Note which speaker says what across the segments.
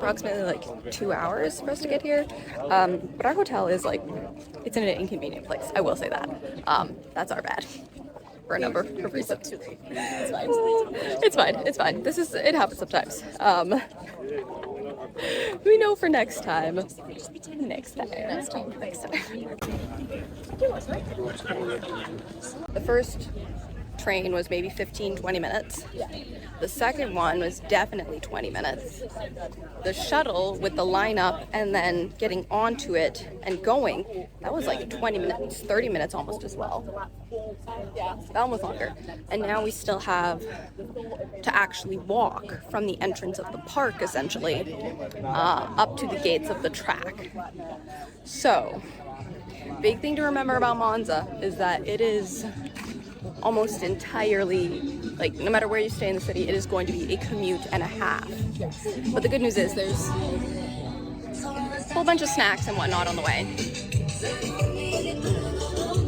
Speaker 1: approximately like 2 hours for us to get here. But our hotel is like, it's in an inconvenient place. I will say that. That's our bad. For a number of reasons. It's fine. It's fine. It happens sometimes. We know for next time. Next time. The first train was maybe 15-20 minutes. The second one was definitely 20 minutes. The shuttle with the lineup and then getting onto it and going, that was like 20 minutes, 30 minutes almost as well. That one was longer. And now we still have to actually walk from the entrance of the park, essentially, up to the gates of the track. So, big thing to remember about Monza is that it is almost entirely, like, no matter where you stay in the city, it is going to be a commute and a half. But the good news is there's a whole bunch of snacks and whatnot on the way.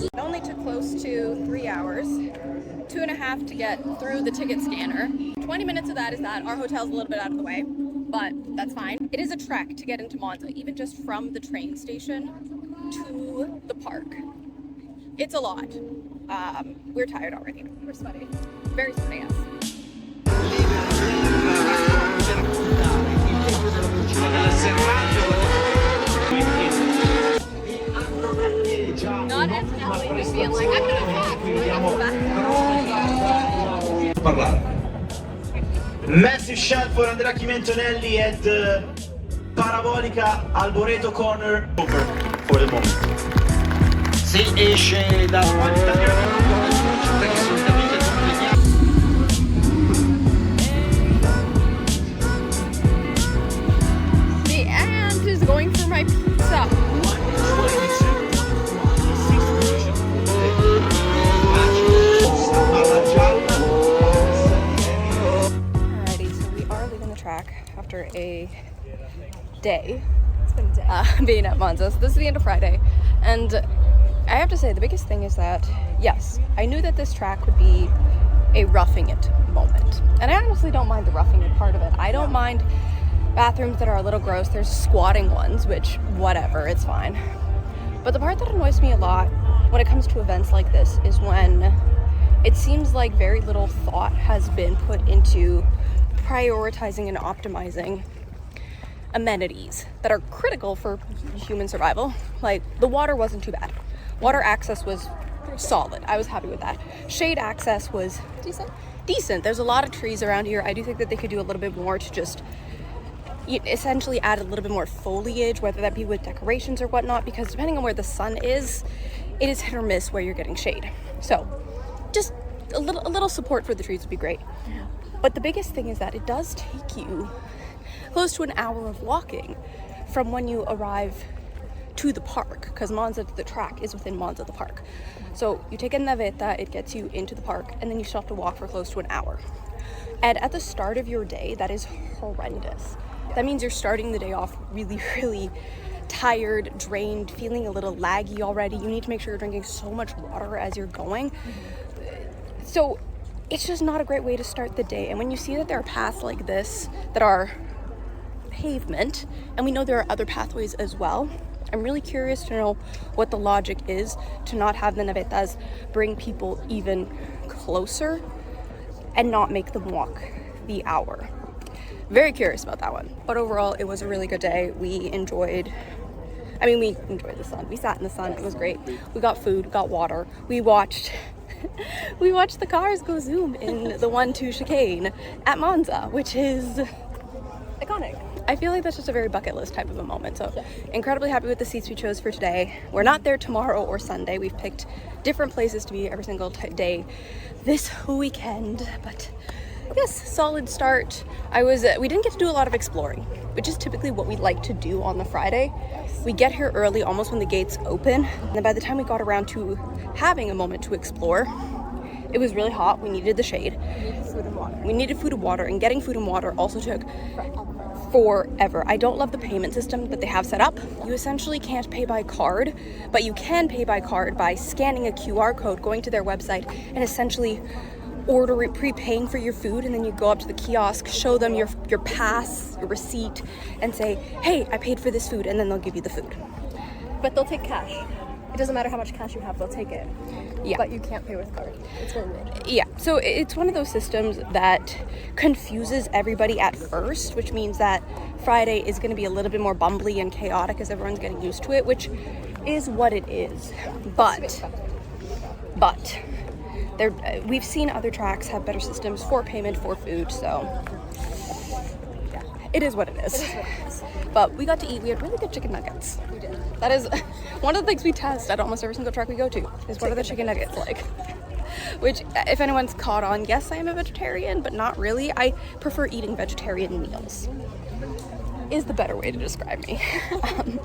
Speaker 1: It only took close to 3 hours, 2.5 to get through the ticket scanner. 20 minutes of that is that our hotel's a little bit out of the way, but that's fine. It is a trek to get into Monza, even just from the train station to the park. It's a lot. We're tired already. We're sweaty. Very sweaty, yes. Not intentionally just being like, I'm gonna
Speaker 2: parlare. Massive shout for Andrea Chimentonelli at Parabolica Alboreto Corner over for the moment. Si esce da
Speaker 1: the ant is going for my pizza. Alrighty, so we are leaving the track after a day. It's been a day. Being at Monza. So this is the end of Friday, and I have to say the biggest thing is that, yes, I knew that this track would be a roughing it moment. And I honestly don't mind the roughing it part of it. I don't mind bathrooms that are a little gross. There's squatting ones, which, whatever, it's fine. But the part that annoys me a lot when it comes to events like this is when it seems like very little thought has been put into prioritizing and optimizing amenities that are critical for human survival. Like, the water wasn't too bad. Water access was solid. I was happy with that. Shade access was decent. There's a lot of trees around here. I do think that they could do a little bit more to just essentially add a little bit more foliage, whether that be with decorations or whatnot, because depending on where the sun is, it is hit or miss where you're getting shade. So just a little support for the trees would be great. But the biggest thing is that it does take you close to an hour of walking from when you arrive to the park, because Monza, the track is within Monza, the park. So you take a navetta, it gets you into the park, and then you still have to walk for close to an hour. And at the start of your day, that is horrendous. That means you're starting the day off really, really tired, drained, feeling a little laggy already. You need to make sure you're drinking so much water as you're going. So it's just not a great way to start the day. And when you see that there are paths like this that are pavement, and we know there are other pathways as well, I'm really curious to know what the logic is to not have the navettas bring people even closer and not make them walk the hour. Very curious about that one. But overall, it was a really good day. We enjoyed the sun. We sat in the sun. It was great. We got food, got water. We watched the cars go zoom in the 1-2 chicane at Monza, which is iconic. I feel like that's just a very bucket list type of a moment. So incredibly happy with the seats we chose for today. We're not there tomorrow or Sunday. We've picked different places to be every single day this weekend, but yes, solid start. We didn't get to do a lot of exploring, which is typically what we like to do on the Friday. We get here early, almost when the gates open, and then by the time we got around to having a moment to explore, it was really hot. We needed the shade. We needed food and water, and getting food and water also took forever. I don't love the payment system that they have set up. You essentially can't pay by card, but you can pay by card by scanning a QR code, going to their website, and essentially prepaying for your food, and then you go up to the kiosk, show them your pass, your receipt, and say, hey, I paid for this food, and then they'll give you the food.
Speaker 3: But they'll take cash. It doesn't matter how much cash you have, they'll take it.
Speaker 1: Yeah.
Speaker 3: But you can't pay with card. It's very weird.
Speaker 1: Yeah, so it's one of those systems that confuses everybody at first, which means that Friday is going to be a little bit more bumbly and chaotic as everyone's getting used to it, which is what it is. But we've seen other tracks have better systems for payment for food, so yeah, it is what it is. But we got to eat. We had really good chicken nuggets.
Speaker 3: We did.
Speaker 1: That is one of the things we test at almost every single track we go to, is what are the chicken nuggets like? Which, if anyone's caught on, yes, I am a vegetarian, but not really. I prefer eating vegetarian meals, is the better way to describe me.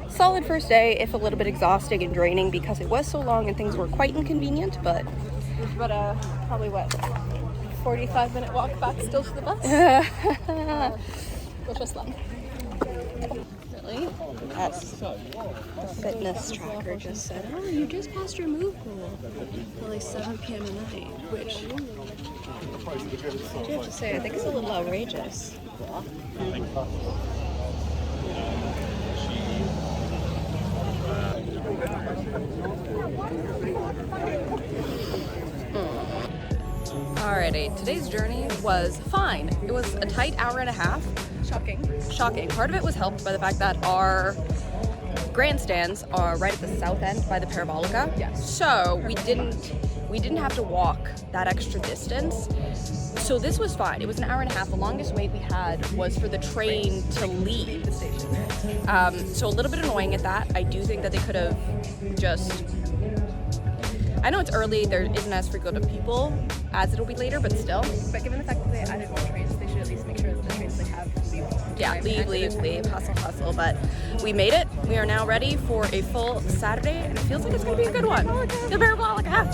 Speaker 1: Solid first day, if a little bit exhausting and draining because it was so long and things were quite inconvenient, but
Speaker 3: Probably what, 45-minute walk back still to the bus? Which was fun.
Speaker 1: really? Yes. The fitness tracker just said, oh, you just passed your move goal till like 7 p.m. at night, which I do have to say, I think it's a little outrageous. Alrighty, today's journey was fine. It was a tight hour and a half. Shocking. Part of it was helped by the fact that our grandstands are right at the south end by the Parabolica.
Speaker 3: Yes.
Speaker 1: So we didn't have to walk that extra distance. So this was fine. It was an hour and a half. The longest wait we had was for the train to leave the station. So a little bit annoying at that. I do think that they could have just, I know it's early, there isn't as frequent of people as it'll be later, but still.
Speaker 3: But given the fact that they added more trains, they should at least make sure that the trains they have leave.
Speaker 1: Yeah, leave, hustle. But we made it. We are now ready for a full Saturday, and it feels like it's going to be a good one. The Parabolica.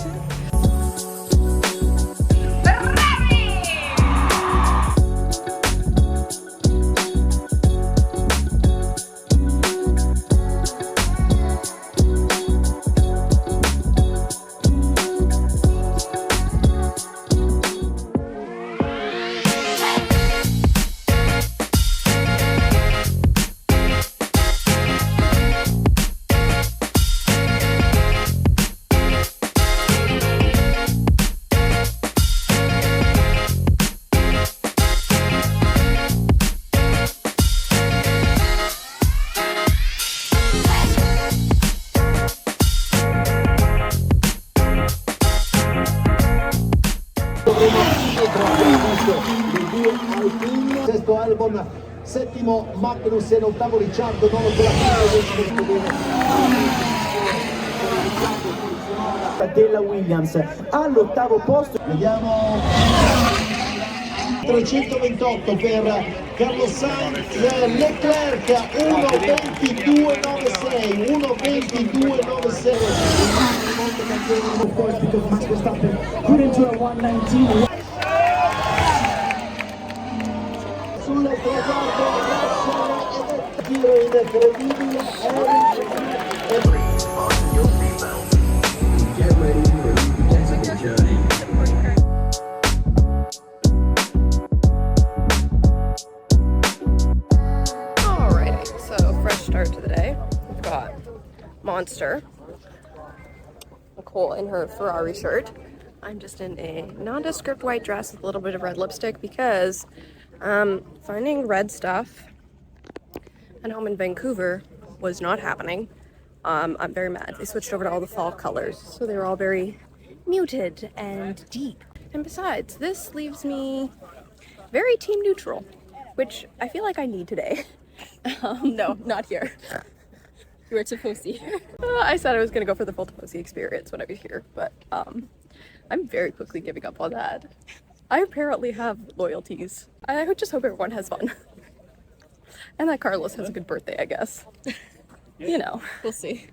Speaker 4: Sesto Albon, settimo Magnussen, ottavo Ricciardo, nono della Williams all'ottavo posto. Vediamo 328 per Carlos Sainz, Leclerc 1:22.96, 1:22.96. Of course, because Max Verstappen put into a 1:19. Sul traguardo giro incredibile.
Speaker 1: Alrighty, so fresh start to the day. We've got Monster, Nicole in her Ferrari shirt. I'm just in a nondescript white dress with a little bit of red lipstick because finding red stuff at home in Vancouver was not happening. I'm very mad. They switched over to all the fall colors, so they were all very muted and deep. And besides, this leaves me very team neutral, which I feel like I need today. No, not here. You were Tifosi. I said I was going to go for the full Tifosi experience when I was here, but I'm very quickly giving up on that. I apparently have loyalties. I just hope everyone has fun. And that Carlos has a good birthday, I guess. You know.
Speaker 3: We'll see.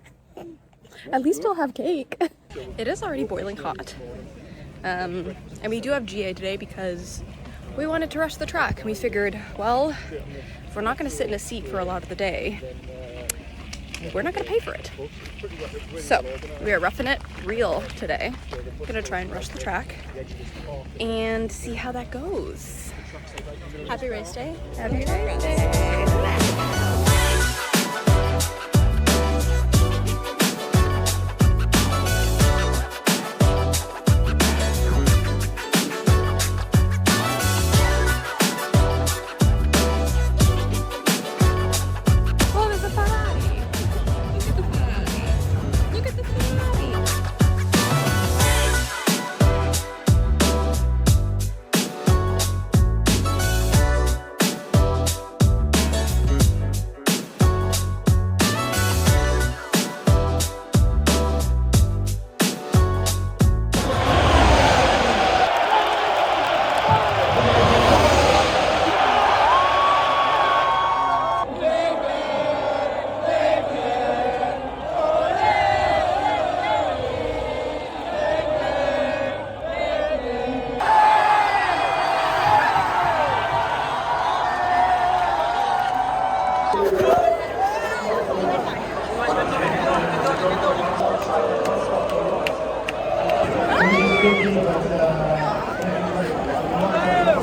Speaker 1: At least he'll have cake. It is already boiling hot. And we do have GA today because we wanted to rush the track. And we figured, well, if we're not going to sit in a seat for a lot of the day, we're not gonna pay for it. So we are roughing it real today. Gonna try and rush the track and see how that goes.
Speaker 3: Happy race day.
Speaker 1: Happy race day. Oh, there's a Ferrari. Look at the Ferrari. Look at the Ferrari.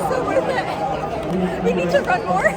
Speaker 1: So worth it. We need to run more.